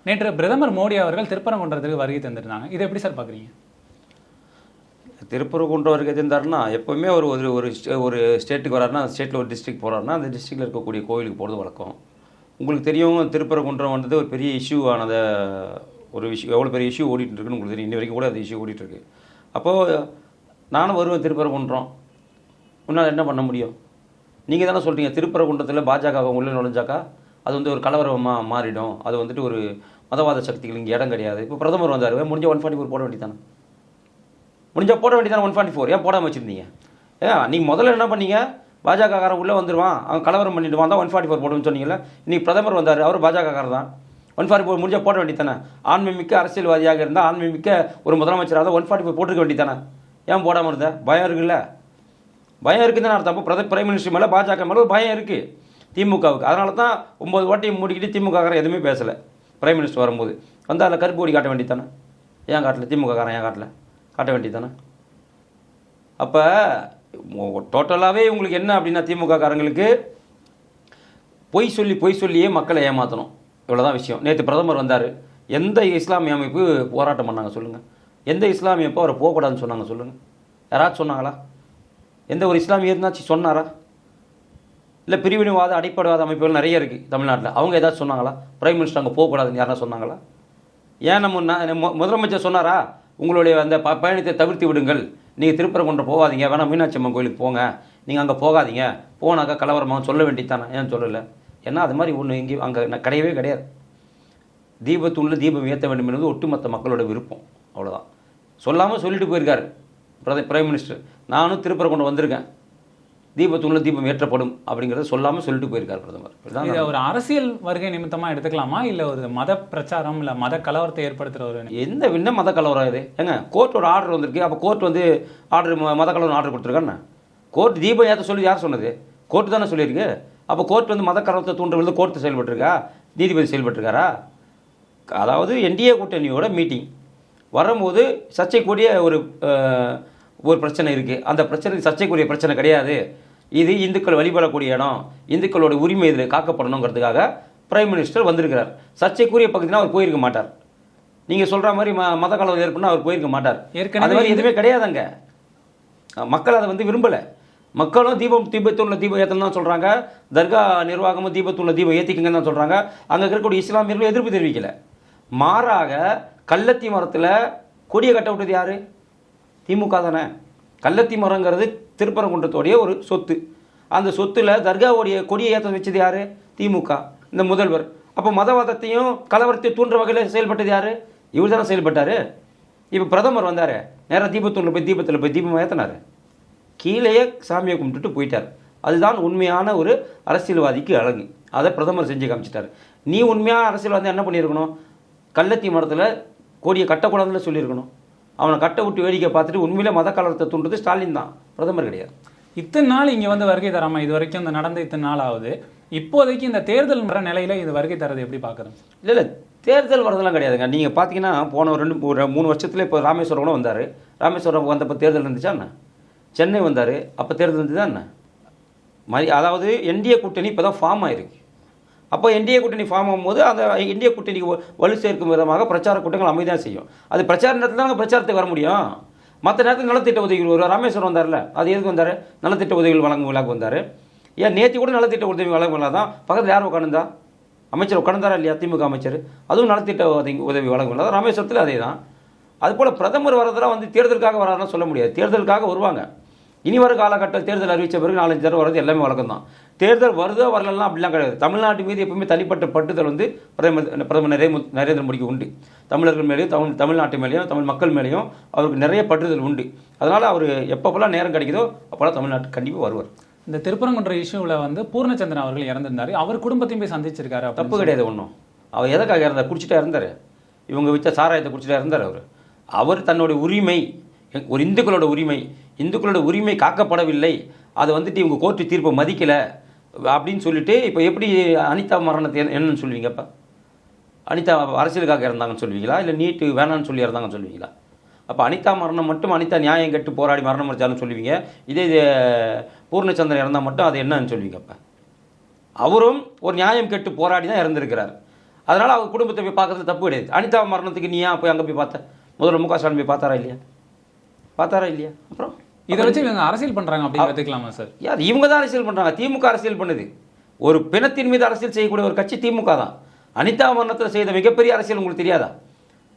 நேற்று பிரதமர் மோடி அவர்கள் திருப்பரங்குன்றத்துக்கு வருகை தந்திருந்தாங்க. இதை எப்படி சார் பார்க்குறீங்க? திருப்பரங்குன்றம் வருகை தந்தாருன்னா எப்போவுமே ஒரு ஒரு ஒரு ஸ்டேட்டுக்கு வராருன்னா அந்த ஸ்டேட்டில் ஒரு டிஸ்ட்ரிக்ட் போகிறாருன்னா அந்த டிஸ்ட்ரிக்டில் இருக்கக்கூடிய கோவிலுக்கு போகிறது வழக்கம். உங்களுக்கு தெரியும், திருப்பரங்குன்றம் வந்து ஒரு பெரிய இஷ்யூ ஆனத ஒரு விஷயம், எவ்வளோ பெரிய இஷ்யூ ஓடிட்டுருக்குன்னு உங்களுக்கு தெரியும். இன்னி வரைக்கும் கூட அந்த இஷ்யூ ஓடிட்டுருக்கு. அப்போது நானும் வருவேன் திருப்பரங்குன்றம், உன்னால் என்ன பண்ண முடியும்? நீங்கள் தானே சொல்கிறீங்க திருப்பரங்குன்றத்தில் பாஜக உள்ளே நுழைஞ்சாக்கா அது வந்து ஒரு கலவரமாக மாறிடும், அது வந்துட்டு ஒரு மதவாத சக்திகள் இங்கே இடம் கிடையாது. இப்போ பிரதமர் வந்தார், முடிஞ்ச 144 போட வேண்டியதானே? முடிஞ்சால் போட வேண்டியதானே 144? ஏன் போடாமல் வச்சுருந்தீங்க? நீங்கள் முதல்ல என்ன பண்ணீங்க? பாஜகக்காரன் உள்ளே வந்துடுவான், அவன் கலவரம் பண்ணிட்டு வந்தால் 144 போடுன்னு சொன்னீங்களே. இன்றைக்கி பிரதமர் வந்தார், அவர் பாஜகக்காரர் தான். 144 முடிஞ்சால் போட வேண்டியதானே? ஆன்மீமிக்க அரசியல்வாதியாக இருந்தால், ஆன்மீமிக்க ஒரு முதலமைச்சராக இருந்தால் 144 போட்டிருக்க வேண்டியதானே? ஏன் போடாமல் இருந்த? பயம் இருக்குல்ல? பயம் இருக்குதுன்னு அர்த்தம். அப்போ பிரைம் மினிஸ்டர் மேலே பாஜக மேலே ஒரு பயம் இருக்குது திமுகவுக்கு. அதனால தான் 9 ஓட்டையும் மூடிக்கிட்டு திமுககாரன் எதுவுமே பேசலை. பிரைம் மினிஸ்டர் வரும்போது வந்து அதில் கருப்பு கொடி காட்ட வேண்டியதானே? ஏன் காட்டல? திமுககாரன் ஏன் காட்டல? காட்ட வேண்டியதானே? அப்போ டோட்டலாகவே உங்களுக்கு என்ன அப்படின்னா, திமுககாரங்களுக்கு பொய் சொல்லியே மக்களை ஏமாற்றணும், இவ்வளோதான் விஷயம். நேற்று பிரதமர் வந்தார், எந்த இஸ்லாமிய அமைப்பு போராட்டம் பண்ணாங்க சொல்லுங்கள்? எந்த இஸ்லாமிய அமைப்பு அவரை போகக்கூடாதுன்னு சொன்னாங்க சொல்லுங்கள்? யாராச்சும் சொன்னாங்களா? எந்த ஒரு இஸ்லாமிய இருந்தாச்சும் சொன்னாரா? இல்லை பிரிவினைவாத அடிப்படைவாத அமைப்புகள் நிறைய இருக்குது தமிழ்நாட்டில், அவங்க ஏதாச்சும் சொன்னாங்களா? பிரைம் மினிஸ்டர் அங்கே போகக்கூடாதுன்னு யாரா சொன்னாங்களா? ஏன் முதலமைச்சர் சொன்னாரா, உங்களுடைய அந்த பயணத்தை தவிர்த்து விடுங்கள், நீங்கள் திருப்பரங்குன்றம் போகாதீங்க, வேணால் மீனாட்சி அம்மன் கோயிலுக்கு போங்க, நீங்கள் அங்கே போகாதீங்க, போனாக்கா கலவரமாக சொல்ல வேண்டியதானே? ஏன் சொல்லலை? ஏன்னா அது மாதிரி ஒன்று எங்கேயும் அங்கே கிடையவே கிடையாது. தீபத்துள்ள தீபம் ஏற்ற வேண்டும் என்பது ஒட்டுமொத்த மக்களோட விருப்பம், அவ்வளோதான். சொல்லாமல் சொல்லிட்டு போயிருக்காரு பிரைம் மினிஸ்டர். நானும் திருப்பரங்குன்றம் வந்திருக்கேன், தீபத்துள்ள தீபம் ஏற்றப்படும் அப்படிங்கிறத சொல்லாமல் சொல்லிட்டு போயிருக்காரு பிரதமர். இதை ஒரு அரசியல் வருகை நிமித்தமாக எடுத்துக்கலாமா, இல்லை ஒரு மத பிரச்சாரம், இல்லை மத கலவரத்தை ஏற்படுத்துகிற ஒரு என்ன மத கலவரம் இது? ஏங்க, கோர்ட்டோட ஆர்டர் வந்திருக்கு. அப்போ கோர்ட் வந்து மத கலவரம் ஆர்டர் கொடுத்துருக்கான்னு கோர்ட் தீபம் ஏற்ற சொல்லி யார் சொன்னது? கோர்ட்டு தானே சொல்லியிருக்கு. அப்போ கோர்ட் வந்து மத கலவரத்தை தூண்டுறது கோர்ட்டு செயல்பட்டுருக்கா, நீதிபதி செயல்பட்டுருக்காரா? அதாவது என்டிஏ கூட்டணியோட மீட்டிங் வரும்போது சர்ச்சைக்குரிய ஒரு பிரச்சனை இருக்குது. அந்த பிரச்சனை சர்ச்சைக்குரிய பிரச்சனை கிடையாது, இது இந்துக்கள் வழிபடக்கூடிய இடம், இந்துக்களோட உரிமை இதில் காக்கப்படணுங்கிறதுக்காக பிரைம் மினிஸ்டர் வந்திருக்கிறார். சர்ச்சைக்குரிய பகுதினா அவர் போயிருக்க மாட்டார். நீங்கள் சொல்கிற மாதிரி மத கலவரம் ஏற்படுனா அவர் போயிருக்க மாட்டார். அது மாதிரி எதுவுமே கிடையாதுங்க. மக்கள் அதை வந்து விரும்பலை. மக்களும் தீபத்துள்ள தீபம் ஏற்றணும் தான் சொல்கிறாங்க. தர்கா நிர்வாகமும் தீபத்துள்ள தீபம் ஏற்றிக்கங்கன்னு தான் சொல்கிறாங்க. அங்கே இருக்கக்கூடிய இஸ்லாமியர்களும் எதிர்ப்பு தெரிவிக்கலை. மாறாக கள்ளத்தி மரத்தில் கொடியை கட்ட விட்டது யார்? திமுக தானே. கள்ளத்தி மரங்கிறது திருப்பரங்குன்றத்தோடைய ஒரு சொத்து. அந்த சொத்தில் தர்காவுடைய கொடியை ஏற்ற வச்சது யார்? திமுக, இந்த முதல்வர். அப்போ மதவாதத்தையும் கலவரத்தையும் தூண்டுற வகையில் செயல்பட்டது யார்? இவர் தானே செயல்பட்டார். இப்போ பிரதமர் வந்தார், நேராக தீபத்தில் போய் தீபம் ஏற்றினார், கீழேயே சாமியை கும்பிட்டுட்டு போயிட்டார். அதுதான் உண்மையான ஒரு அரசியல்வாதிக்கு அழகு. அதை பிரதமர் செஞ்சு காமிச்சிட்டார். நீ உண்மையான அரசியல்வாதி என்ன பண்ணியிருக்கணும்? கள்ளத்தி மரத்தில் கொடியை கட்டக்கூடாதுன்னு சொல்லியிருக்கணும். அவனை கட்ட விட்டு வேடிக்கை பார்த்துட்டு உண்மையிலே மத கலவரத்தை தூண்டுறது ஸ்டாலின் தான், பிரதமர் கிடையாது. இத்தனை நாள் இங்கே வந்து வருகை தராமல் இது வரைக்கும் இந்த நடந்த இத்தனை நாள் ஆகுது. இப்போதைக்கு இந்த தேர்தல் வர நிலையில் இது வருகை தரது எப்படி பார்க்குறோம்? இல்லை தேர்தல் வரதெல்லாம் கிடையாதுங்க. நீங்கள் பார்த்தீங்கன்னா போன 2-3 வருஷத்துல இப்போ ராமேஸ்வரம் கூட வந்தார். ராமேஸ்வரம் வந்தப்போ தேர்தல் இருந்துச்சா என்ன? சென்னை வந்தார், அப்போ தேர்தல் இருந்துச்சா என்ன? அதாவது என்டிஏ கூட்டணி இப்போ தான் ஃபார்ம் ஆயிருக்கு. அப்போ என்டிஏ கூட்டணி ஃபார்ம் ஆகும்போது அந்த என்டிஏ கூட்டணிக்கு வலு சேர்க்கும் விதமாக பிரச்சார கூட்டங்கள் அமைதியாக செய்யும். அது பிரச்சார நேரத்தில் தான் பிரச்சாரத்துக்கு வர முடியும். மற்ற நேரத்தில் நலத்திட்ட உதவிகள் வருவார். ராமேஸ்வரம் வந்தார்ல, அது எதுக்கு வந்தார்? நலத்திட்ட உதவிகள் வழங்கும் விழாக்கு வந்தார். ஏன் நேற்று கூட நலத்திட்ட உதவி வழங்கும் விழா தான். பக்கத்தில் யார் உட்காந்துருந்தா? அமைச்சர் உட்காந்துந்தாரா இல்லையா? திமுக அமைச்சர். அதுவும் நலத்திட்ட உதவி வழங்கும் விழா தான். ராமேஸ்வரத்தில் அதே தான். அதுபோல் பிரதமர் வரதெல்லாம் வந்து தேர்தலுக்காக வராதுன்னு சொல்ல முடியாது. தேர்தலுக்காக வருவாங்க. இனி வரும் காலகட்டம் தேர்தல் அறிவித்த பிறகு 4-5 தடவை வர்றது எல்லாமே வழக்கம் தான். தேர்தல் வருதோ வரலாம் அப்படிலாம் கிடையாது. தமிழ்நாட்டு மீது எப்பவுமே தனிப்பட்ட பட்டுதல் வந்து பிரதமர் நரேந்திர மோடிக்கு உண்டு. தமிழர்கள் மேலேயும் தமிழ்நாட்டு மேலேயும் தமிழ் மக்கள் மேலேயும் அவருக்கு நிறைய பட்டுதல் உண்டு. அதனால் அவர் எப்பப்பெல்லாம் நேரம் கிடைக்குதோ அப்போல்லாம் தமிழ்நாட்டுக்கு கண்டிப்பாக வருவார். இந்த திருப்பரங்குன்ற இஷ்யூவில் வந்து பூர்ணச்சந்திரன் அவர்கள் இறந்திருந்தார். அவர் குடும்பத்தையும் போய் சந்திச்சிருக்காரு. தப்பு கிடையாது ஒன்றும். அவர் எதுக்காக இறந்தார்? குடிச்சிட்டா இறந்தார். இவங்க வச்ச சாராயத்தை குடிச்சிட்டா இறந்தார். அவர் தன்னுடைய உரிமை, ஒரு இந்துக்களோட உரிமை காக்கப்படவில்லை, அதை வந்துட்டு இவங்க கோர்ட்டு தீர்ப்பை மதிக்கலை அப்படின்னு சொல்லிட்டு இப்போ எப்படி அனிதா மரணத்தை என்னன்னு சொல்லுவீங்க? அப்போ அனிதா அரசியலுக்காக இறந்தாங்கன்னு சொல்லுவீங்களா, இல்லை நீட்டு வேணான்னு சொல்லி இறந்தாங்கன்னு சொல்லுவீங்களா? அப்போ அனிதா மரணம் மட்டும் அனிதா நியாயம் கட்டு போராடி மரணம் அடைச்சாலும் சொல்லுவீங்க. இதே பூர்ணச்சந்திரன் இறந்தால் மட்டும் அது என்னன்னு சொல்லுவீங்க? அப்போ அவரும் ஒரு நியாயம் கெட்டு போராடி தான் இறந்துருக்கிறார். அதனால் அவங்க குடும்பத்தை போய் பார்க்கறது தப்பு கிடையாது. அனிதா மரணத்துக்கு நீ ஏன் போய் அங்கே போய் பார்த்த? முதல்ல மு க ஸ்டாலின் போய் பார்த்தாரா இல்லையா? அப்புறம் இதை வச்சு இவங்க அரசியல் பண்ணுறாங்க அப்படின்னு கற்றுக்கலாமா சார்? யார் இவங்க தான் அரசியல் பண்ணுறாங்க. திமுக அரசியல் பண்ணுது. ஒரு பிணத்தின் மீது அரசியல் செய்யக்கூடிய ஒரு கட்சி திமுக தான். அனிதா மரணத்தில் செய்த மிகப்பெரிய அரசியல் உங்களுக்கு தெரியாதா?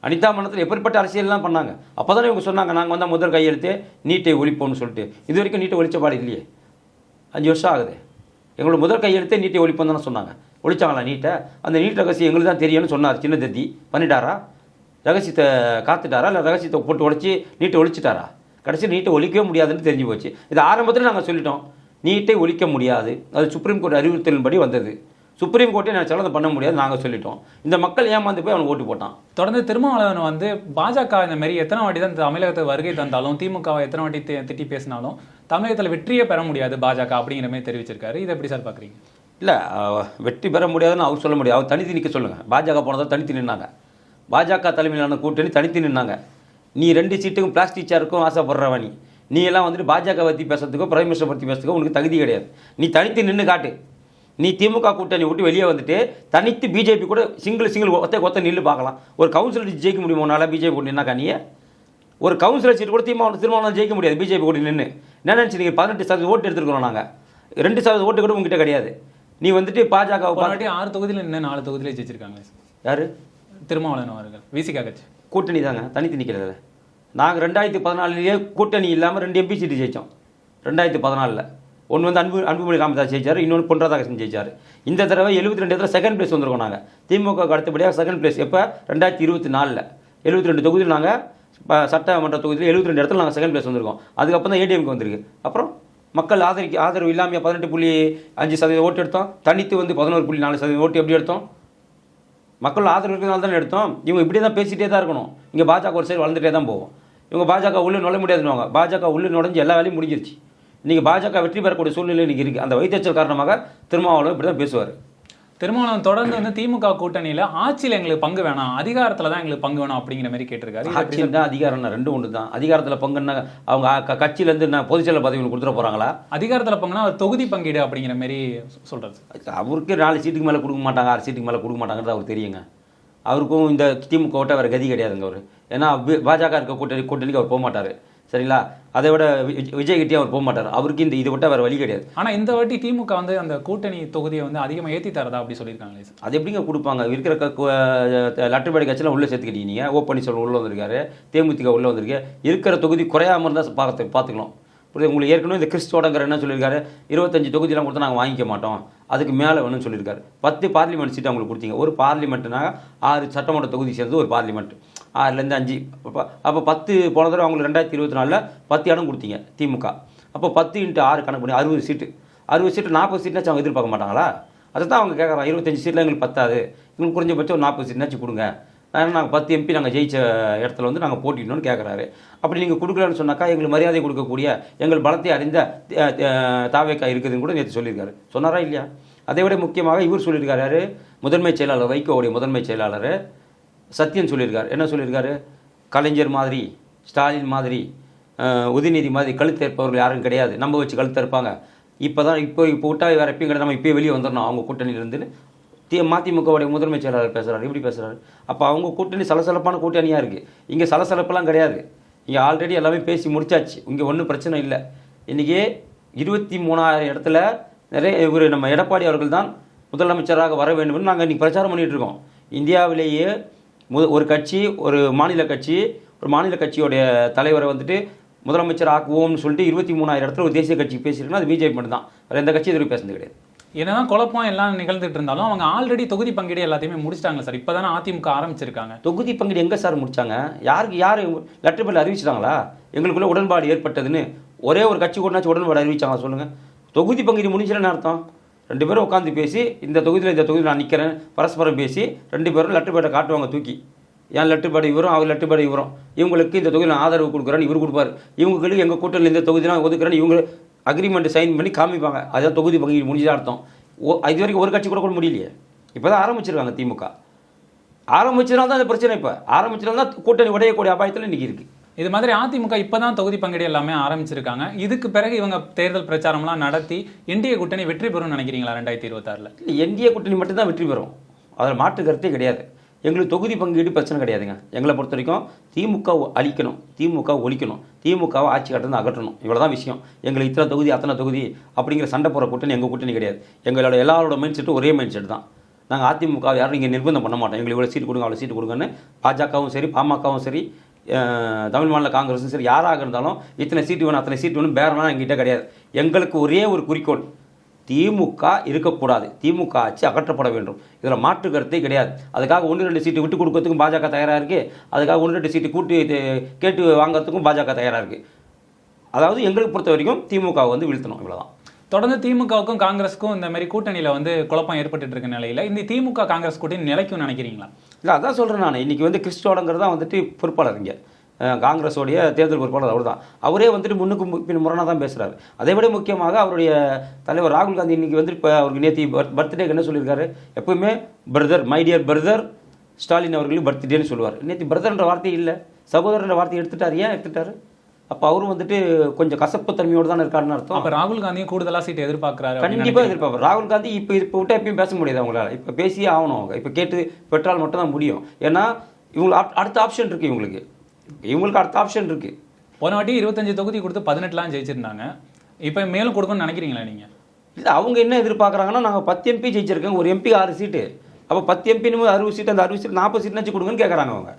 அனிதா மரணத்தில் எப்படிப்பட்ட அரசியல்லாம் பண்ணாங்க. அப்போ தானே இவங்க சொன்னாங்க நாங்கள் வந்தால் முதல் கையெழுத்து நீட்டை ஒழிப்போம்னு சொல்லிட்டு. இது வரைக்கும் நீட்டை ஒழிச்ச பாடு இல்லையே. 5 வருஷம் ஆகுது. எங்களோட முதல் கையெழுத்தே நீட்டை ஒழிப்போம் தானே சொன்னாங்க. ஒழிச்சாங்களா நீட்டை? அந்த நீட் ரகசியம் எங்களுக்கு தான் தெரியும்னு சொன்னார் சின்ன தத்தி. பண்ணிட்டாரா? ரகசியத்தை காத்துட்டாரா? இல்லை ரகசியத்தை போட்டு உடச்சி நீட்டை ஒழிச்சிட்டாரா? கடைசியில் நீட்டை ஒழிக்கவே முடியாதுன்னு தெரிஞ்சு போச்சு. இது ஆரம்பத்தில் நாங்கள் சொல்லிட்டோம், நீட்டை ஒழிக்க முடியாது, அது சுப்ரீம் கோர்ட் அறிவுறுத்தலின்படி வந்தது. சுப்ரீம் கோர்ட்டே நான் செலவு பண்ண முடியாது நாங்கள் சொல்லிட்டோம். இந்த மக்கள் ஏமாந்து போய் அவனுக்கு ஓட்டு போட்டான். தொடர்ந்து திருமாவளவன் வந்து பாஜக இந்த மாதிரி எத்தனை வாட்டி தான் தமிழகத்தை வருகை தந்தாலும், திமுகவை எத்தனை வாட்டி திட்டி பேசினாலும் தமிழகத்தில் வெற்றியே பெற முடியாது பாஜக அப்படிங்கிற மாதிரி தெரிவிச்சிருக்காரு. இதை எப்படி சார் பார்க்குறீங்க? இல்லை, வெற்றி பெற முடியாதுன்னு அவர் சொல்ல முடியாது. அவர் தனித்து நிற்க சொல்லுங்கள். பாஜக போனதை தனித்து நின்னாங்க. பாஜக தலைமையிலான கூட்டணி தனித்து நின்னாங்க. நீ 2 சீட்டுக்கும் பிளாஸ்டிக் சேருக்கும் ஆசைப்படுறவ நீ எல்லாம் வந்துட்டு பாஜக பற்றி பேசுறதுக்கோ பிரைம் மினிஸ்டர் பற்றி பேசுறதுக்கோ உனக்கு தகுதி கிடையாது. நீ தனித்து நின்று காட்டு. நீ திமுக கூட்டணி விட்டு வெளியே வந்துட்டு தனித்து பிஜேபி கூட சிங்கிள் ஒத்த நின்று பார்க்கலாம். ஒரு கவுன்சிலர் ஜெயிக்க முடியும் உன்னால பிஜேபி கூட நின்னா? நீ ஒரு கவுன்சிலர் சீட்டு கூட திருமாவளவன் ஜெயிக்க முடியாது பிஜேபி கூட நின்று. என்ன நினச்சிங்க? 18% ஓட்டு எடுத்துருக்கோம் நாங்கள். 2% ஓட்டு கூட உங்ககிட்ட கிடையாது. நீ வந்துட்டு பாஜக 6 தொகுதியில் நின்று 4 தொகுதியிலே ஜெயிச்சிருக்காங்க. யாரு? திருமாவளவன் அவர்கள். விசிகா கட்சி கூட்டணி தாங்க, தனித்து நிற்கிறது. நாங்கள் 2014 கூட்டணி இல்லாமல் 2 எம்பி சீட்டு ஜெயித்தோம். 2014 ஒன்று வந்து அன்புமணி ராமதாஸ் ஜெயிச்சார், இன்னொன்று பொன் ராதாகிருஷ்ணன் ஜெயிச்சார். இந்த தடவை 72 இடத்துல செகண்ட் பிளேஸ் வந்திருக்கோம் நாங்கள். திமுக அடுத்தபடியாக செகண்ட் பிளேஸ். எப்போ? 2024 72 தொகுதியில் நாங்கள் சட்டமன்ற தொகுதியில் 72 இடத்துல நாங்கள் செகண்ட் பிளேஸ் வந்திருக்கோம். அதுக்கப்புறம் தான் ஏடிஎம்க்கு வந்திருக்கு. அப்புறம் மக்கள் ஆதரவு இல்லாமல் 18.5% ஓட்டு எடுத்தோம். தனித்து வந்து 11.4% ஓட்டு எப்படி எடுத்தோம்? மக்கள் ஆதரவு இருக்கிறதுனால தானே எடுத்தோம். இவங்க இப்படி தான் பேசிகிட்டே தான் இருக்கணும். இங்கே பாஜக ஒரு சைடு வளர்ந்துட்டே தான் போவோம். இவங்க பாஜக உள்ளே நுழைய முடியாதுன்னு. பாஜக உள்ளே நுழைஞ்சு எல்லா வேலையும் முடிஞ்சிருச்சு. இன்றைக்கி பாஜக வெற்றி பெறக்கூடிய சூழ்நிலை இன்றைக்கி இருக்குது. அந்த வைத்தறிச்சல் காரணமாக திருமாவளவன் இப்படி தான் பேசுவார். திருமாவளவன் தொடர்ந்து வந்து திமுக கூட்டணியில் ஆட்சியில் எங்களுக்கு பங்கு வேணாம், அதிகாரத்தில் தான் எங்களுக்கு பங்கு வேணும் அப்படிங்கிற மாதிரி கேட்டிருக்காரு. ஆட்சியில் தான் அதிகாரம் 2 ஒன்று தான். அதிகாரத்தில் பங்குன்னா அவங்க கட்சியிலேருந்து நான் பொதுச்செயலர் பதவி கொடுத்துட போகிறாங்களா? அதிகாரத்தில் பங்குனா அவர் தொகுதி பங்கீடு அப்படிங்கிற மாதிரி சொல்கிறாரு. அவருக்கு 4 சீட்டுக்கு மேலே கொடுக்க மாட்டாங்க, 6 சீட்டுக்கு மேலே கொடுக்க மாட்டாங்கிறது அவருக்கு தெரியுங்க. அவருக்கும் இந்த திமுக ஓட்ட வேறு கதி கிடையாதுங்க அவர். ஏன்னா பாஜக இருக்க கூட்டணிக்கு அவர் போக மாட்டார். சரிங்களா? அதை விட விஜய் கிட்டே அவர் போக மாட்டார். அவருக்கு இதை விட்ட வேறு வழி கிடையாது. ஆனால் இந்த வாட்டி திமுக வந்து அந்த கூட்டணி தொகுதியை வந்து அதிகமாக ஏற்றி தரதா அப்படி சொல்லியிருக்காங்களே சார். அது எப்படிங்க கொடுப்பாங்க? இருக்கிற லட்டுப்படை கட்சியெலாம் உள்ளே சேர்த்துக்கிட்டீங்க. ஓ பன்னீர்செல்வம் உள்ளே வந்திருக்காரு, தேமுதிக உள்ளே வந்திருக்கு. இருக்கிற தொகுதி குறையாமல் இருந்தால் பார்த்துக்கலாம். உங்களுக்கு ஏற்கனவே இந்த கிறிஸ்தோடங்கிற என்ன சொல்லியிருக்காரு? 25 தொகுதியெலாம் கொடுத்தா நாங்கள் வாங்கிக்க மாட்டோம், அதுக்கு மேலே வேணும்னு சொல்லியிருக்காரு. 10 பார்லிமெண்ட் சீட்டு அவங்களுக்கு கொடுத்தீங்க. ஒரு பார்லிமெண்ட்னாக 6 சட்டமன்ற தொகுதி சேர்ந்து ஒரு பார்லிமெண்ட், 6லேருந்து 5. அப்போ 10 போன தடவை அவங்களுக்கு 2024 10 இடம் கொடுத்தீங்க திமுக. அப்போ 10 × 6 கணக்கு பண்ணி 60 சீட்டு. 60 சீட்டு 40 சீட்னாச்சும் அவங்க எதிர்பார்க்க மாட்டாங்களா? அதை தான் அவங்க கேட்குறாங்க. 25 சீட்டில் எங்களுக்கு பத்தாது, எங்களுக்கு குறைஞ்சபட்சம் ஒரு 40 சீட்னாச்சும் கொடுங்க. அதனால் நாங்கள் 10 எம்பி நாங்கள் ஜெயிச்ச இடத்துல வந்து நாங்கள் போட்டிடணும்னு கேட்குறாரு. அப்படி நீங்கள் கொடுக்கலன்னு சொன்னாக்கா எங்களுக்கு மரியாதை கொடுக்கக்கூடிய எங்கள் பலத்தை அறிந்த தாவேக்கா இருக்குதுன்னு கூட நேற்று சொல்லியிருக்காரு. சொன்னாரா இல்லையா? அதை விட முக்கியமாக இவர் சொல்லியிருக்காரு, முதன்மை செயலாளர் வைகோவுடைய முதன்மை செயலாளர் சத்யன் சொல்லியிருக்காரு. என்ன சொல்லியிருக்காரு? கலைஞர் மாதிரி, ஸ்டாலின் மாதிரி, உதயநிதி மாதிரி கழுத்தேற்பவர்கள் யாரும் கிடையாது, நம்ம வச்சு கழுத்தேற்பாங்க. இப்போ விட்டா வேறு எப்பயும் கிடையாது, நம்ம இப்போயே வெளியே வந்துடணும் அவங்க கூட்டணியிலேருந்துன்னு மதிமுகவுடைய முதன்மை செயலாளர் பேசுகிறார். எப்படி பேசுகிறாரு? அப்போ அவங்க கூட்டணி சலசலப்பான கூட்டணியாக இருக்குது. இங்கே சலசலப்பெல்லாம் கிடையாது. இங்கே ஆல்ரெடி எல்லாமே பேசி முடிச்சாச்சு. இங்கே ஒன்றும் பிரச்சனை இல்லை. இன்றைக்கி 23,000 இடத்துல நிறைய நம்ம எடப்பாடி அவர்கள் தான் முதலமைச்சராக வர வேண்டும்னு நாங்கள் இன்றைக்கி பிரச்சாரம் பண்ணிகிட்டு இருக்கோம். இந்தியாவிலேயே ஒரு கட்சி, ஒரு மாநில கட்சியோடைய தலைவரை வந்துட்டு முதலமைச்சர் ஆக்குவோம்னு சொல்லிட்டு 23,000 இடத்துல ஒரு தேசிய கட்சிக்கு பேசியிருக்கோன்னா அது பிஜேபி மட்டும் தான். வேறு எந்த கட்சி எதுவும் பேசுறது கிடையாது. என்னதான் குழப்பம் எல்லாம் நிகழ்ந்துட்டு இருந்தாலும் அவங்க ஆல்ரெடி தொகுதி பங்கீடு எல்லாத்தையுமே முடிச்சிட்டாங்க சார். இப்போ தானே அதிமுக ஆரம்பிச்சிருக்காங்க. தொகுதி பங்கீடு எங்கே சார் முடிச்சாங்க? யார் லெட்டர் பேரில் அறிவிச்சிட்டாங்களா? எங்களுக்குள்ள உடன்பாடு ஏற்பட்டதுன்னு ஒரே ஒரு கட்சி கூடனாச்சும் உடன்பாடு அறிவிச்சாங்களா சொல்லுங்கள்? தொகுதி பங்கீடு முடிஞ்சிடன்னு அர்த்தம். 2 பேரும் உட்காந்து பேசி இந்த தொகுதியில் நான் நிற்கிறேன் பரஸ்பரம் பேசி 2 பேரும் லெட்டர் பேட்டை காட்டுவாங்க தூக்கி. ஏன் லெட்டர் பேடை இவரும் அவர் லெட்டர் பேடை இவரும், இவங்களுக்கு இந்த தொகுதியில் நான் ஆதரவு கொடுக்குறேன்னு இவர் கொடுப்பார், இவங்களுக்கு எங்கள் கூட்டணியில் இந்த தொகுதியெலாம் ஒதுக்குறேன்னு இவங்க அக்ரிமெண்ட் சைன் பண்ணி காமிப்பாங்க. அதான் தொகுதி பங்கீடு முடிஞ்சதான் அர்த்தம். இது வரைக்கும் ஒரு கட்சி கூட முடியலையே. இப்போ தான் ஆரம்பிச்சிருக்காங்க. திமுக ஆரம்பிச்சதுனால தான் அந்த பிரச்சனை. இப்போ ஆரம்பிச்சதுனால தான் கூட்டணி உடையக்கூடிய அபாயத்தில் இன்றைக்கி இருக்குது. இது மாதிரி அதிமுக இப்போ தான் தொகுதி பங்கீடு எல்லாமே ஆரம்பிச்சிருக்காங்க. இதுக்கு பிறகு இவங்க தேர்தல் பிரச்சாரம்லாம் நடத்தி என்டிஏ கூட்டணி வெற்றி பெறும்னு நினைக்கிறீங்களா 2026? இல்லை, என்டிஏ கூட்டணி மட்டும்தான் வெற்றி பெறும். அதில் மாற்று கருத்தே கிடையாது. எங்களுக்கு தொகுதி பங்கீடு பிரச்சனை கிடையாதுங்க. எங்களை பொறுத்த வரைக்கும் திமுக அழிக்கணும், திமுக ஒழிக்கணும், திமுகவை ஆட்சி கட்டணும் அகற்றணும், இவ்வளோ தான் விஷயம். எங்களுக்கு இத்தனை தொகுதி அத்தனை தொகுதி அப்படிங்கிற சண்டை போகிற கூட்டணி எங்கள் கூட்டணி கிடையாது. எங்களோட எல்லாரோட மைண்ட் செட்டும் ஒரே மைண்ட் செட் தான். நாங்கள் அதிமுக யாரும் இங்கே நிர்பந்தம் பண்ண மாட்டோம். எங்களுக்கு இவ்வளோ சீட்டு கொடுங்க அவ்வளோ சீட்டு கொடுங்கன்னு பாஜகவும் சரி பாமகவும் சரி தமிழ் மாநில காங்கிரஸும் சரி யாராக இருந்தாலும் இத்தனை சீட்டு வேணும் அத்தனை சீட்டு வேணும் பேரெல்லாம் எங்ககிட்ட கிடையாது. எங்களுக்கு ஒரே ஒரு குறிக்கோள், திமுக இருக்கக்கூடாது, திமுக ஆட்சி அகற்றப்பட வேண்டும். இதில் மாற்று கருத்தே கிடையாது. அதுக்காக 1-2 சீட்டு விட்டு கொடுக்கறதுக்கும் பாஜக தயாராக இருக்குது. அதுக்காக 1-2 சீட்டு கூட்டி கேட்டு வாங்கிறதுக்கும் பாஜக தயாராக இருக்குது. அதாவது எங்களுக்கு பொறுத்த வரைக்கும் திமுக வந்து வீழ்த்தணும், இவ்வளோதான். தொடர்ந்து திமுகவுக்கும் காங்கிரஸுக்கும் இந்த மாதிரி கூட்டணியில் வந்து குழப்பம் ஏற்பட்டு இருக்க நிலையில் இந்த திமுக காங்கிரஸ் கூட்டணி நிலைக்கும் நினைக்கிறீங்களா? இல்லை, அதான் சொல்கிறேன் நான். இன்றைக்கி வந்து கிறிஸ்டோடங்கிறது தான் வந்துட்டு பொறுப்பாளர் இங்கே காங்கிரஸோடைய தேர்தல் பொறுப்பாளர் அவர் தான். அவரே வந்துட்டு முன்னுக்கு பின் முரணாக தான் பேசுகிறாரு. அதை விட முக்கியமாக அவருடைய தலைவர் ராகுல் காந்தி இன்றைக்கி வந்து இப்போ அவருக்கு நேற்று பர்த்டேக்கு என்ன சொல்லியிருக்காரு, எப்பவுமே brother, my dear brother Stalin அவர்களும் பர்த்டேன்னு சொல்லுவார். நேற்று பிரதர்ன்ற வார்த்தை இல்லை, சகோதரன்ற வார்த்தையை எடுத்துட்டார். ஏன் எடுத்துட்டாரு? அப்போ அவரும் வந்துட்டு கொஞ்சம் கசப்பு தன்மையோடு தான் இருக்காருன்னு அர்த்தம். அப்போ ராகுல் காந்தியும் கூடுதலாக சீட்டு எதிர்பார்க்குறாரு. கண்டிப்பாக எதிர்பார்ப்பார். ராகுல் காந்தி இப்போ விட்டு எப்பயும் பேச முடியாது அவங்களால. இப்போ பேசியே ஆகணும். இப்போ கேட்டு பெற்றால் மட்டும் தான் முடியும். ஏன்னா இவங்களுக்கு அடுத்த ஆப்ஷன் இருக்குது. இவங்களுக்கு அடுத்த ஆப்ஷன் இருக்குது. போன வாட்டி 25 தொகுதி கொடுத்து 18 ஜெயிச்சிருந்தாங்க. இப்போ மேலும் கொடுக்கணும்னு நினைக்கிறீங்களா நீங்கள்? இல்லை, அவங்க என்ன எதிர்பார்க்குறாங்கன்னா, நாங்கள் 10 MP ஜெயிச்சிருக்கோம், ஒரு MP 6 சீட்டு, அப்போ 10 MP 60 சீட்டு, அந்த 60 சீட்டு 40 சீட்னாச்சும் கொடுங்கன்னு கேட்குறாங்க அவங்க.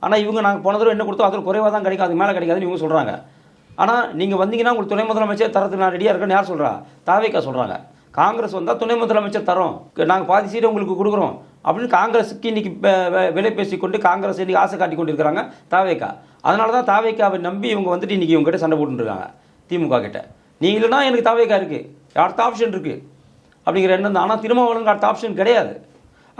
ஆனால் இவங்க நாங்கள் போன தடவை என்ன கொடுத்தோம் அதில் குறைவாக தான் கிடைக்கும், அதுக்கு மேலே கிடைக்காதுன்னு இவங்க சொல்கிறாங்க. ஆனால் நீங்கள் வந்தீங்கன்னா உங்களுக்கு துணை முதலமைச்சர் தரத்துக்கு நான் ரெடியாக இருக்கேன்னு யார் சொல்கிறா? தாவேக்கா சொல்கிறாங்க. காங்கிரஸ் வந்தால் துணை முதலமைச்சர் தரோம், நாங்கள் பாதி சீட்டை உங்களுக்கு கொடுக்குறோம் அப்படின்னு காங்கிரஸுக்கு இன்றைக்கி விலை பேசிக்கொண்டு காங்கிரஸ் இன்றைக்கி ஆசை காட்டி கொண்டு இருக்கிறாங்க தாவேக்கா. அதனால தான் தாவேக்காவை நம்பி இவங்க வந்துட்டு இன்றைக்கி இவங்ககிட்ட சண்டை போட்டுருக்காங்க திமுக கிட்ட. நீ இல்லைனா எனக்கு தாவேக்கா இருக்குது, அடுத்த ஆப்ஷன் இருக்குது அப்படிங்கிற எண்ணம் தான். ஆனால் திருமாவளவனுக்கு அடுத்த ஆப்ஷன் கிடையாது.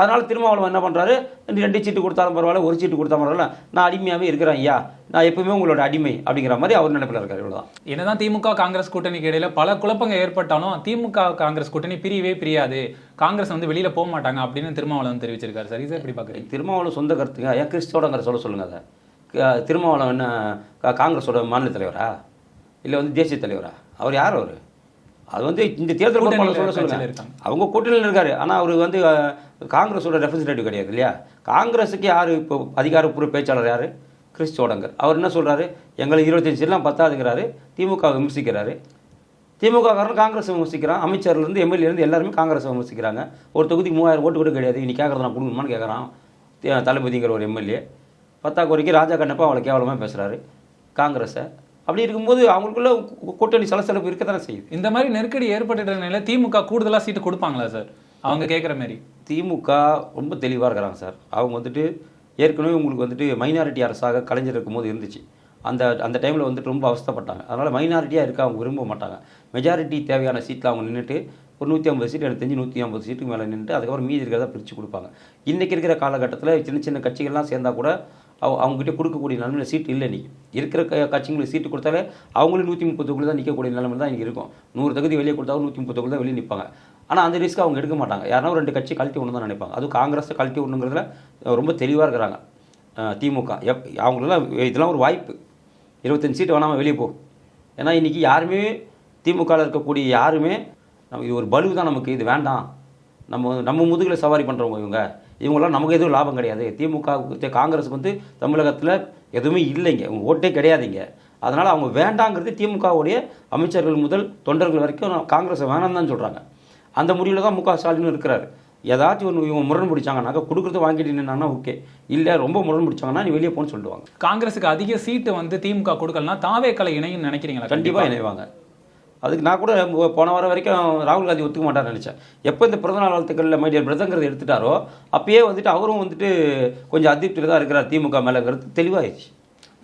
அதனால் திருமாவளவன் என்ன பண்ணுறாரு, 2 சீட்டு கொடுத்தாலும் பரவாயில்ல, 1 சீட்டு கொடுத்தா பரவாயில்ல, நான் அடிமையாகவே இருக்கிறேன் ஐயா, நான் எப்பவுமே உங்களோட அடிமை அப்படிங்கிற மாதிரி அவர் நினைப்பில் இருக்காரு. இவ்வளோதான். என்னதான் திமுக காங்கிரஸ் கூட்டணிக்கு இடையில பல குழப்பங்கள் ஏற்பட்டாலும் திமுக காங்கிரஸ் கூட்டணி பிரியவே பிரியாது, காங்கிரஸ் வந்து வெளியில் போக மாட்டாங்க அப்படின்னு திருமாவளவன் தெரிவிச்சிருக்காரு. சரி, இதை எப்படி பார்க்குறீங்க? திருமாவளவன் சொந்த கருத்துங்க. ஐயா கிறிஸ்தோடங்கிற சொல்லுங்கள். அதை திருமாவளவன் என்ன காங்கிரஸோட மாநில தலைவரா இல்லை வந்து தேசிய தலைவரா? அவர் யார்? அவர் அது வந்து இந்த தேர்தல் சொல்லுங்க. அவங்க கூட்டணியில் இருக்காரு. ஆனால் அவர் வந்து காங்கிரஸோட ரெப்ரஸன்டேட்டிவ் கிடையாது இல்லையா? காங்கிரஸுக்கு யார் இப்போ அதிகாரப்பூர்வ பேச்சாளர்? யார்? கிறிஸ்தோடங்கர். அவர் என்ன சொல்கிறாரு, எங்களுக்கு 25 சீட்லாம் பத்தாதுங்கிறாரு, திமுக விமர்சிக்கிறாரு. திமுக காரன் காங்கிரஸ் விமர்சிக்கிறான், அமைச்சர்லேருந்து எம்எல்ஏலேருந்து எல்லாருமே காங்கிரஸ் விமர்சிக்கிறாங்க. ஒரு தொகுதிக்கு 3000 ஓட்டு கூட கிடையாது, இன்னைக்கு கேட்குறது நான் கொடுக்கணுமான்னு கேட்குறான் தளபதிங்கிற ஒரு எம்எல்ஏ. பத்தாக்குறைக்கு ராஜா கண்ணப்பா அவளை கேவலமாக பேசுகிறாரு காங்கிரஸை. அப்படி இருக்கும்போது அவங்களுக்குள்ள கூட்டணி சலசலப்பு இருக்க தானே செய்யுது. இந்த மாதிரி நெருக்கடி ஏற்பட்ட நிலையில் திமுக கூடுதலாக சீட்டு கொடுப்பாங்களா சார்? அவங்க கேட்குற மாதிரி திமுக ரொம்ப தெளிவாக இருக்கிறாங்க சார். அவங்க வந்துட்டு ஏற்கனவே உங்களுக்கு வந்துட்டு மைனாரிட்டி அரசாக கலைஞர் இருக்கும்போது இருந்துச்சு. அந்த டைமில் வந்துட்டு ரொம்ப அவஸ்தப்பட்டாங்க. அதனால் மைனாரிட்டியாக இருக்க அவங்க விரும்ப மாட்டாங்க. மெஜாரிட்டி தேவையான சீட்டில் அவங்க நின்றுட்டு ஒரு 150 சீட்டு, எனக்கு தெரிஞ்சு 150 சீட்டுக்கு மேலே நின்றுட்டு அதுக்கப்புறம் மீதி இருக்கிறத பிரித்து கொடுப்பாங்க. இன்றைக்கி இருக்கிற காலகட்டத்தில் சின்ன சின்ன கட்சிகள்லாம் சேர்ந்தால் கூட அவங்ககிட்ட கொடுக்கக்கூடிய நிலைமையில் சீட்டு இல்லை. இன்றைக்கி இருக்கிற கட்சிங்களுக்கு சீட்டு கொடுத்தாலே அவங்களும் 130 தொகுதியில் தான் நிற்கக்கூடிய நிலைமையில் தான் இன்றைக்கி இருக்கும். 100 தொகுதி வெளியே கொடுத்தாலும் 130 தொகுதி தான் வெளியே நிற்பாங்க. ஆனால் அந்த ரிஸ்க் அவங்க எடுக்க மாட்டாங்க. யாருன்னா 2 கட்சி கழட்டி ஒன்று தான் நினைப்பாங்க. அதுவும் காங்கிரஸை கழட்டி ஒன்றுங்கிறதுல ரொம்ப தெளிவாக இருக்கிறாங்க. திமுக அவங்களெல்லாம் இதெல்லாம் ஒரு வாய்ப்பு. 25 சீட்டு வேணாமல் வெளியே போ. ஏன்னா இன்றைக்கி யாருமே திமுகவில் இருக்கக்கூடிய யாருமே இது ஒரு பலு தான் நமக்கு, இது வேண்டாம், நம்ம முதுகில் சவாரி பண்ணுறவங்க இவங்களாம் நமக்கு எதுவும் லாபம் கிடையாது. திமுக காங்கிரஸுக்கு வந்து தமிழகத்தில் எதுவுமே இல்லைங்க, ஓட்டே கிடையாதுங்க. அதனால் அவங்க வேண்டாங்கிறது திமுகவுடைய அமைச்சர்கள் முதல் தொண்டர்கள் வரைக்கும் காங்கிரஸை வேணாம் தான் சொல்கிறாங்க. அந்த முடிவில் தான் முக ஸ்டாலினும் இருக்கிறாரு. ஏதாச்சும் ஒன்று இவங்க முரண் பிடிச்சாங்கன்னாக்கா கொடுக்குறது வாங்கிட்டு நின்னாங்கன்னா ஓகே, இல்லை ரொம்ப முரண் பிடிச்சாங்கன்னா நீ வெளியே போன்னு சொல்லிடுவாங்க. காங்கிரஸுக்கு அதிக சீட்டு வந்து திமுக கொடுக்கலன்னா தாவேக்கால இணையும் நினைக்கிறீங்களா? கண்டிப்பாக இணைவாங்க. அதுக்கு நான் கூட போன வாரம் வரைக்கும் ராகுல் காந்தி ஒத்துக்க மாட்டார்னு நினச்சேன். எப்போ இந்த பிறந்தநாள் வாழ்த்துக்களில் மைடியர் பிரதங்கிறத எடுத்துட்டாரோ அப்பயே வந்துட்டு அவரும் வந்துட்டு கொஞ்சம் அதிருப்தியில் தான் இருக்கிறார் திமுக மேலேங்கிறது தெளிவாகிடுச்சு.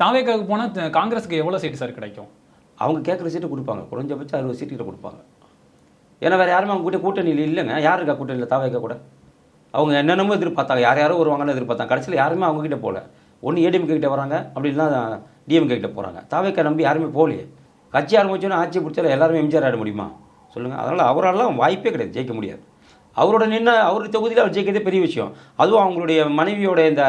தாவேக்காவுக்கு போனால் காங்கிரஸுக்கு எவ்வளோ சீட்டு சார் கிடைக்கும்? அவங்க கேட்குற சீட்டு கொடுப்பாங்க, குறைஞ்சபட்சம் 60 சீட்டுக்கிட்ட கொடுப்பாங்க. ஏன்னா வேறு யாருமே அவங்க கூட கூட்டணியில் இல்லைங்க. யார் இருக்கா கூட்டணியில்? தாவேக்கா கூட அவங்க என்னென்னமோ எதிர்பார்த்தாங்க, யாரோ வருவாங்கன்னு எதிர்பார்த்தாங்க. கடைசியில் யாருமே அவங்ககிட்ட போகல. ஒன்று ஏடிஎம்கே கிட்ட வராங்க, அப்படி இல்லைன்னா டிஎம்கே கிட்ட போகிறாங்க. தாவேக்கா நம்பி யாருமே போகலையே. கட்சி ஆரம்பிச்சோன்னா ஆட்சி பிடிச்சாலும் எல்லாருமே எம்ஜிஆர் ஆட முடியுமா சொல்லுங்கள்? அதனால் அவராலாம் வாய்ப்பே கிடையாது, ஜெயிக்க முடியாது. அவரோட அவர் தொகுதியில் அவர் ஜெயிக்கிறதே பெரிய விஷயம். அதுவும் அவங்களுடைய மனைவியோட இந்த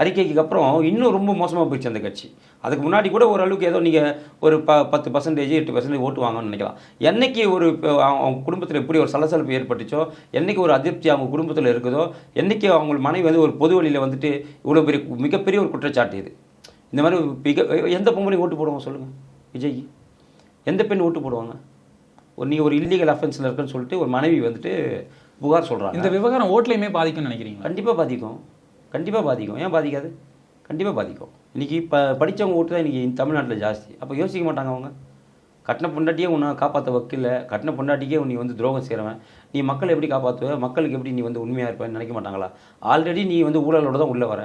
அறிக்கைக்கு அப்புறம் இன்னும் ரொம்ப மோசமாக போயிடுச்சு அந்த கட்சி. அதுக்கு முன்னாடி கூட ஓரளவுக்கு ஏதோ நீங்கள் ஒரு 10% 8% ஓட்டு வாங்கன்னு நினைக்கலாம். என்னைக்கு ஒரு அவங்க குடும்பத்தில் எப்படி ஒரு சலசலப்பு ஏற்பட்டுச்சோ, என்னைக்கு ஒரு அதிருப்தி அவங்க குடும்பத்தில் இருக்குதோ, என்னைக்கு அவங்க மனைவி வந்து ஒரு பொது வழியில் வந்துட்டு இவ்வளோ மிகப்பெரிய ஒரு குற்றச்சாட்டு இது. இந்த மாதிரி எந்த பொம்பளையும் ஓட்டு போடுவாங்க சொல்லுங்கள் விஜய்க்கு? எந்த பெண் ஓட்டு போடுவாங்க? நீங்கள் ஒரு இல்லீகல் அஃபென்ஸில் இருக்குன்னு சொல்லிட்டு ஒரு மனைவி வந்துட்டு புகார் சொல்கிறாங்க. இந்த விவகாரம் ஓட்லையுமே பாதிக்கும்னு நினைக்கிறீங்க? கண்டிப்பாக பாதிக்கும், கண்டிப்பாக பாதிக்கும். ஏன் பாதிக்காது? கண்டிப்பாக பாதிக்கும். இன்றைக்கி படித்தவங்க ஓட்டு தான் இன்றைக்கி தமிழ்நாட்டில் ஜாஸ்தி. அப்போ யோசிக்க மாட்டாங்க அவங்க? கட்டின பொண்டாட்டியே உன்னை காப்பாற்ற வக்கில்ல, கட்டின பொண்டாட்டிக்கே நீ வந்து துரோகம் செய்கிறவன், நீ மக்களை எப்படி காப்பாற்றுவ, மக்களுக்கு எப்படி நீ வந்து உண்மையாக இருப்பேன்னு நினைக்க மாட்டாங்களா? ஆல்ரெடி நீ வந்து ஊழலோடு தான் உள்ளே வர.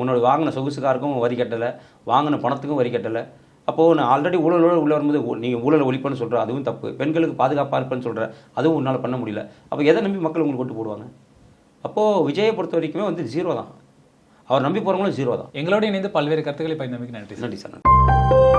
உன்னோட வாங்கின சொகுசுக்காருக்கும் வரி கட்டலை, வாங்கின பணத்துக்கும் வரி கட்டலை. அப்போது நான் ஆல்ரெடி ஊழலோடு உள்ளே வரும்போது நீங்கள் ஊழலை ஒழிப்பேன்னு சொல்கிற அதுவும் தப்பு, பெண்களுக்கு பாதுகாப்பாக இருப்பேன்னு சொல்கிற அதுவும் உன்னால் பண்ண முடியல. அப்போ எதை நம்பி மக்கள் உங்களுக்கு ஓட்டு போடுவாங்க? அப்போது விஜயை பொறுத்த வரைக்குமே வந்து 0 தான். அவர் நம்பி போகிறவங்களும் 0 தான். எங்களோட இணைந்து பல்வேறு கருத்துக்களை பகிர்ந்தமைக்கு நன்றி. நன்றி சார்.